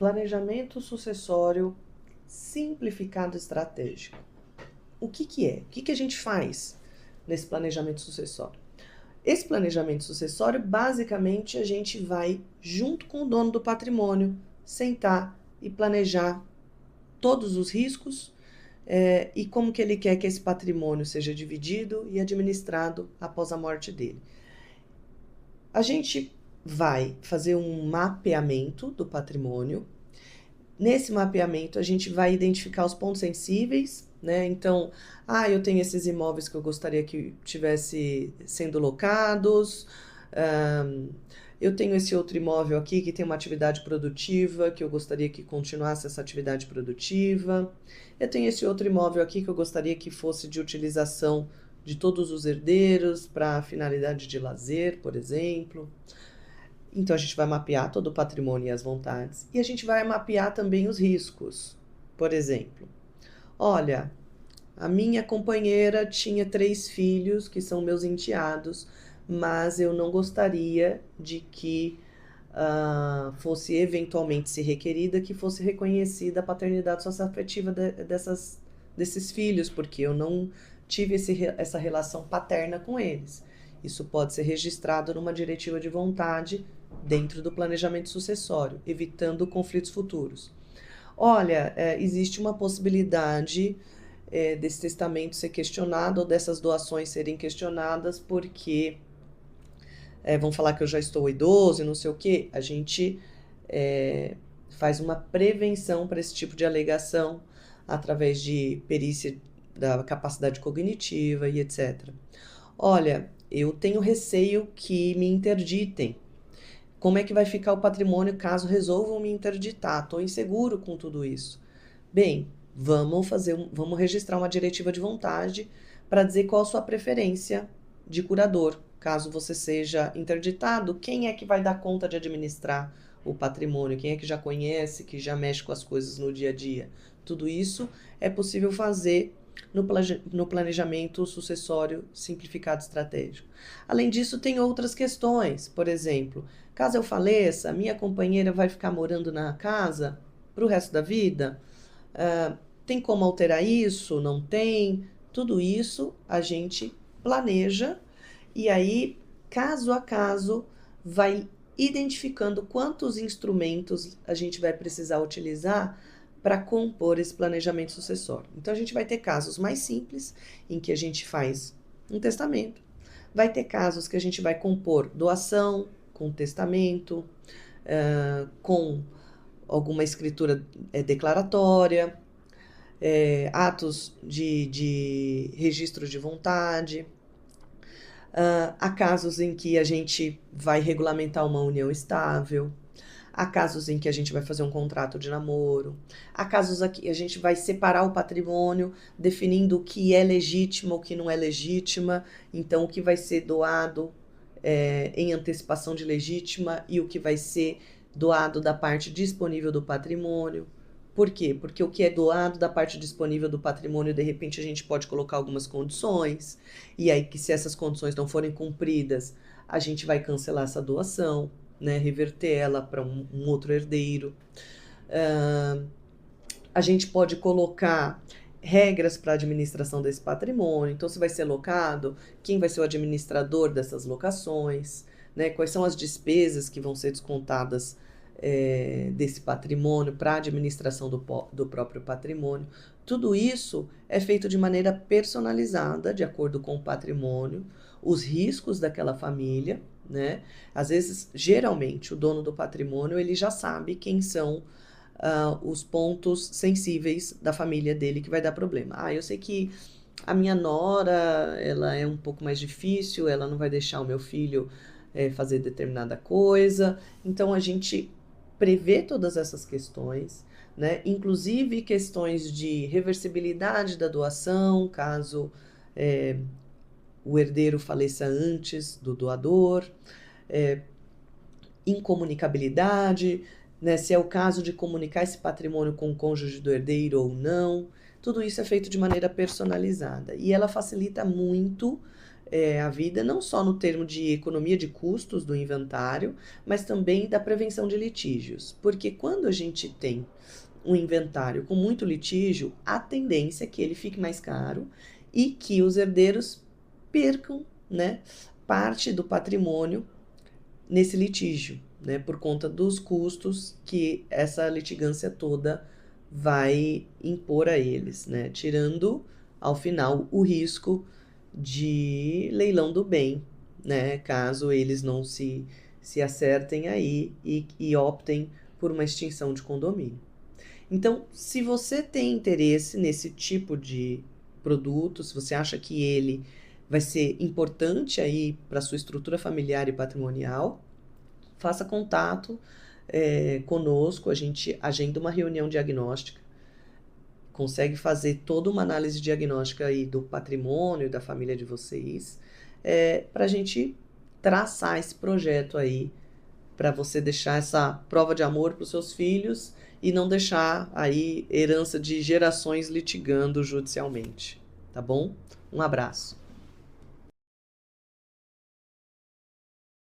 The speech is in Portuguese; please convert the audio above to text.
Planejamento sucessório simplificado estratégico. O que é? O que a gente faz nesse planejamento sucessório? Esse planejamento sucessório, basicamente, a gente vai, junto com o dono do patrimônio, sentar e planejar todos os riscos e como que ele quer que esse patrimônio seja dividido e administrado após a morte dele. A gente vai fazer um mapeamento do patrimônio. Nesse mapeamento, a gente vai identificar os pontos sensíveis, né? Então, eu tenho esses imóveis que eu gostaria que tivesse sendo locados, eu tenho esse outro imóvel aqui que tem uma atividade produtiva, que eu gostaria que continuasse essa atividade produtiva, eu tenho esse outro imóvel aqui que eu gostaria que fosse de utilização de todos os herdeiros para finalidade de lazer, por exemplo. Então, a gente vai mapear todo o patrimônio e as vontades. E a gente vai mapear também os riscos. Por exemplo, olha, a minha companheira tinha 3 filhos que são meus enteados, mas eu não gostaria de que fosse eventualmente se requerida que fosse reconhecida a paternidade socioafetiva desses filhos, porque eu não tive essa relação paterna com eles. Isso pode ser registrado numa diretiva de vontade dentro do planejamento sucessório, evitando conflitos futuros. Olha, existe uma possibilidade desse testamento ser questionado ou dessas doações serem questionadas porque vão falar que eu já estou idoso e não sei o quê. A gente faz uma prevenção para esse tipo de alegação através de perícia da capacidade cognitiva e etc. Olha, eu tenho receio que me interditem. Como é que vai ficar o patrimônio caso resolvam me interditar? Estou inseguro com tudo isso. Bem, vamos registrar uma diretiva de vontade para dizer qual a sua preferência de curador. Caso você seja interditado, quem é que vai dar conta de administrar o patrimônio? Quem é que já conhece, que já mexe com as coisas no dia a dia? Tudo isso é possível fazer no planejamento sucessório simplificado estratégico. Além disso, tem outras questões. Por exemplo, caso eu faleça, minha companheira vai ficar morando na casa para o resto da vida? Tem como alterar isso? Não tem? Tudo isso a gente planeja e aí, caso a caso, vai identificando quantos instrumentos a gente vai precisar utilizar para compor esse planejamento sucessório. Então, a gente vai ter casos mais simples, em que a gente faz um testamento, vai ter casos que a gente vai compor doação com testamento, com alguma escritura declaratória, atos de registro de vontade. Há casos em que a gente vai regulamentar uma união estável, há casos em que a gente vai fazer um contrato de namoro, há casos aqui a gente vai separar o patrimônio, definindo o que é legítimo, o que não é legítima, então o que vai ser doado em antecipação de legítima e o que vai ser doado da parte disponível do patrimônio. Por quê? Porque o que é doado da parte disponível do patrimônio, de repente a gente pode colocar algumas condições, e aí que se essas condições não forem cumpridas, a gente vai cancelar essa doação, né, reverter ela para um outro herdeiro. A gente pode colocar regras para a administração desse patrimônio. Então, se vai ser locado, quem vai ser o administrador dessas locações, né? Quais são as despesas que vão ser descontadas desse patrimônio para a administração do próprio patrimônio. Tudo isso é feito de maneira personalizada, de acordo com o patrimônio, os riscos daquela família, né? Às vezes, geralmente, o dono do patrimônio, ele já sabe quem são os pontos sensíveis da família dele que vai dar problema. Eu sei que a minha nora, ela é um pouco mais difícil, ela não vai deixar o meu filho fazer determinada coisa. Então, a gente prevê todas essas questões, né? Inclusive questões de reversibilidade da doação, caso o herdeiro faleça antes do doador, incomunicabilidade, né? Se é o caso de comunicar esse patrimônio com o cônjuge do herdeiro ou não. Tudo isso é feito de maneira personalizada e ela facilita muito a vida, não só no termo de economia de custos do inventário, mas também da prevenção de litígios. Porque quando a gente tem um inventário com muito litígio, a tendência é que ele fique mais caro e que os herdeiros percam, né, parte do patrimônio nesse litígio, né, por conta dos custos que essa litigância toda vai impor a eles, né, tirando ao final o risco de leilão do bem, né, caso eles não se acertem aí e optem por uma extinção de condomínio. Então, se você tem interesse nesse tipo de produto, se você acha que ele vai ser importante aí para sua estrutura familiar e patrimonial, faça contato conosco, a gente agenda uma reunião diagnóstica, consegue fazer toda uma análise diagnóstica aí do patrimônio da família de vocês, para a gente traçar esse projeto aí, para você deixar essa prova de amor para os seus filhos e não deixar aí herança de gerações litigando judicialmente, tá bom? Um abraço.